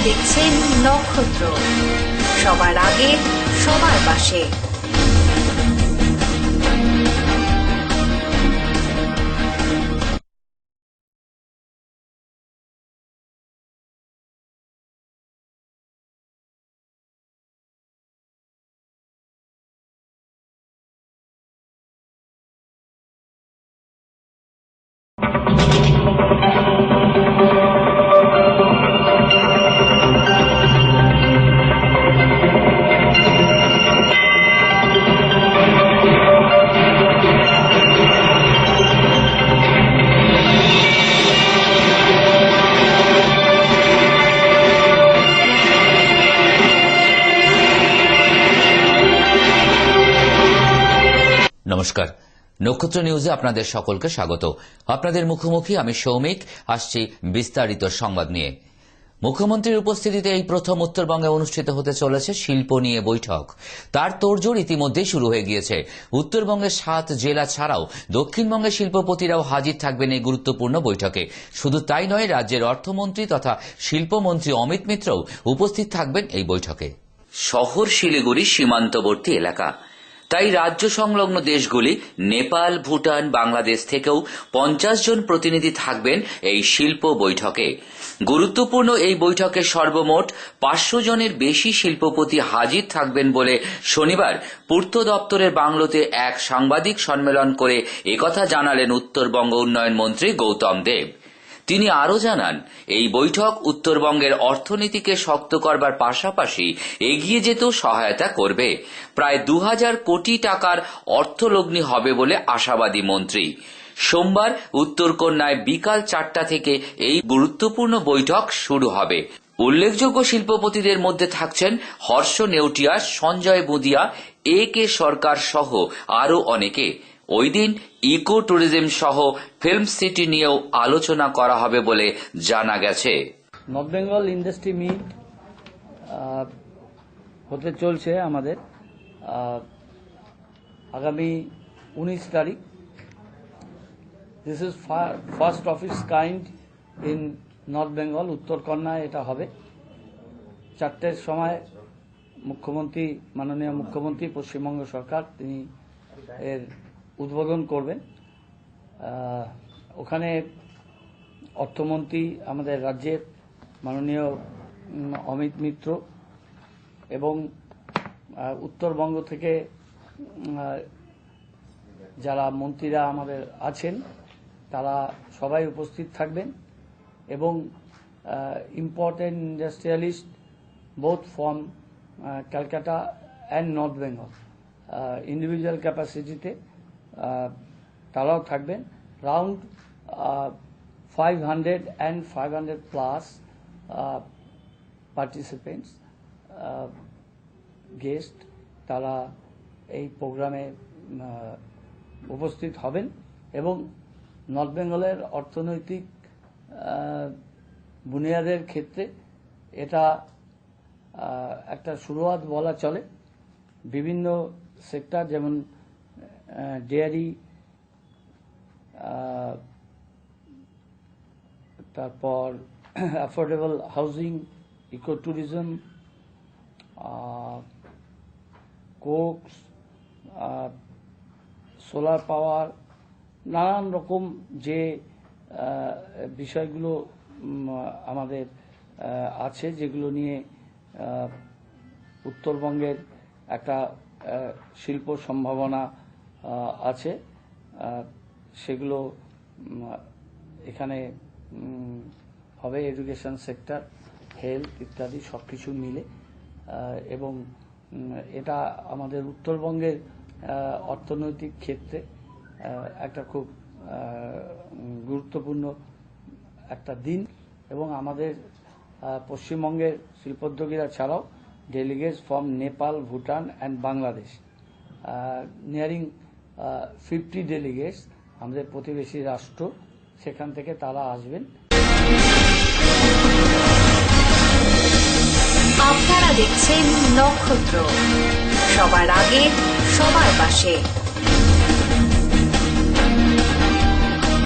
দেখছেন নক্ষত্র, সবার আগে সবার পাশে। নমস্কার, নক্ষত্র নিউজে আপনাদের সকলকে স্বাগত। আপনাদের মুখোমুখি আমি সৌমিক, আসছি বিস্তারিত সংবাদ নিয়ে। মুখ্যমন্ত্রীর উপস্থিতিতে এই প্রথম উত্তরবঙ্গে অনুষ্ঠিত হতে চলেছে শিল্প নিয়ে বৈঠক। তার তোড়জোড় ইতিমধ্যেই শুরু হয়ে গিয়েছে। উত্তরবঙ্গের 7 জেলা ছাড়াও দক্ষিণবঙ্গের শিল্পপতিরাও হাজির থাকবেন এই গুরুত্বপূর্ণ বৈঠকে। শুধু তাই নয়, রাজ্যের অর্থমন্ত্রী তথা শিল্পমন্ত্রী অমিত মিত্রও উপস্থিত থাকবেন এই বৈঠকে। শহর শিলিগুড়ি সীমান্তবর্তী এলাকা, তাই রাজ্য সংলগ্ন দেশগুলি নেপাল, ভুটান, বাংলাদেশ থেকেও 50 জন প্রতিনিধি থাকবেন এই শিল্প বৈঠকে। গুরুত্বপূর্ণ এই বৈঠকে সর্বমোট 500 জনের বেশি শিল্পপতি হাজির থাকবেন বলে শনিবার পূর্ত দপ্তরের বাংলোতে এক সাংবাদিক সম্মেলন করে একথা জানালেন উত্তরবঙ্গ উন্নয়ন মন্ত্রী গৌতম দেব। তিনি আরও জানান, এই বৈঠক উত্তরবঙ্গের অর্থনীতিকে শক্ত করবার পাশাপাশি এগিয়ে যেতেও সহায়তা করবে। প্রায় 2000 কোটি টাকার অর্থলগ্নি হবে বলে আশাবাদী মন্ত্রী। সোমবার উত্তরকন্যায় বিকাল 4টা থেকে এই গুরুত্বপূর্ণ বৈঠক শুরু হবে। উল্লেখযোগ্য শিল্পপতিদের মধ্যে থাকছেন হর্ষ নেউটিয়া, সঞ্জয় বুদিয়া, A.K. সরকার সহ আরও অনেকে। ওই দিন ইকো ট্যুরিজম সহ ফিল্ম সিটি নিয়েও আলোচনা করা হবে বলে জানা গেছে। নর্থ বেঙ্গল ইন্ডাস্ট্রি মিট হতে চলছে আমাদের আগামী 19 তারিখ। This is first of its kind in North Bengal. উত্তরকন্যায় এটা হবে। 4টের সময় মুখ্যমন্ত্রী, মাননীয় মুখ্যমন্ত্রী পশ্চিমবঙ্গ সরকার, তিনি এর উদ্বোধন করবেন। ওখানে অর্থমন্ত্রী আমাদের রাজ্যের মাননীয় অমিত মিত্র এবং উত্তরবঙ্গ থেকে যারা মন্ত্রীরা আমাদের আছেন তারা সবাই উপস্থিত থাকবেন এবং important industrialist both from Calcutta and North Bengal individual ক্যাপাসিটিতে তারাও থাকবেন। Round 500 and 500 plus participants, guest, তারা এই প্রোগ্রামে উপস্থিত হবেন এবং নর্থ বেঙ্গলের অর্থনৈতিক বুনিয়াদের ক্ষেত্রে এটা একটা শুরুয়াত বলা চলে। বিভিন্ন সেক্টর যেমন ডেয়ারি, তারপর অ্যাফোর্ডেবল হাউজিং, ইকো ট্যুরিজম, কোকস, সোলার পাওয়ার, নানান রকম যে বিষয়গুলো আমাদের আছে, যেগুলো নিয়ে উত্তরবঙ্গের একটা শিল্প সম্ভাবনা আছে, সেগুলো এখানে হবে। এডুকেশন সেক্টর, হেলথ ইত্যাদি সব কিছু মিলে, এবং এটা আমাদের উত্তরবঙ্গের অর্থনৈতিক ক্ষেত্রে একটা খুব গুরুত্বপূর্ণ একটা দিন। এবং আমাদের পশ্চিমবঙ্গের শিল্পোদ্যোগীরা ছাড়াও delegates from Nepal, Bhutan and Bangladesh, nearing 50 delegates, আমাদের প্রতিবেশী রাষ্ট্র, সেখান থেকে তারা আসবেন। আপনারা দেখছেন নক্ষত্র, সবার আগে সবার পাশে।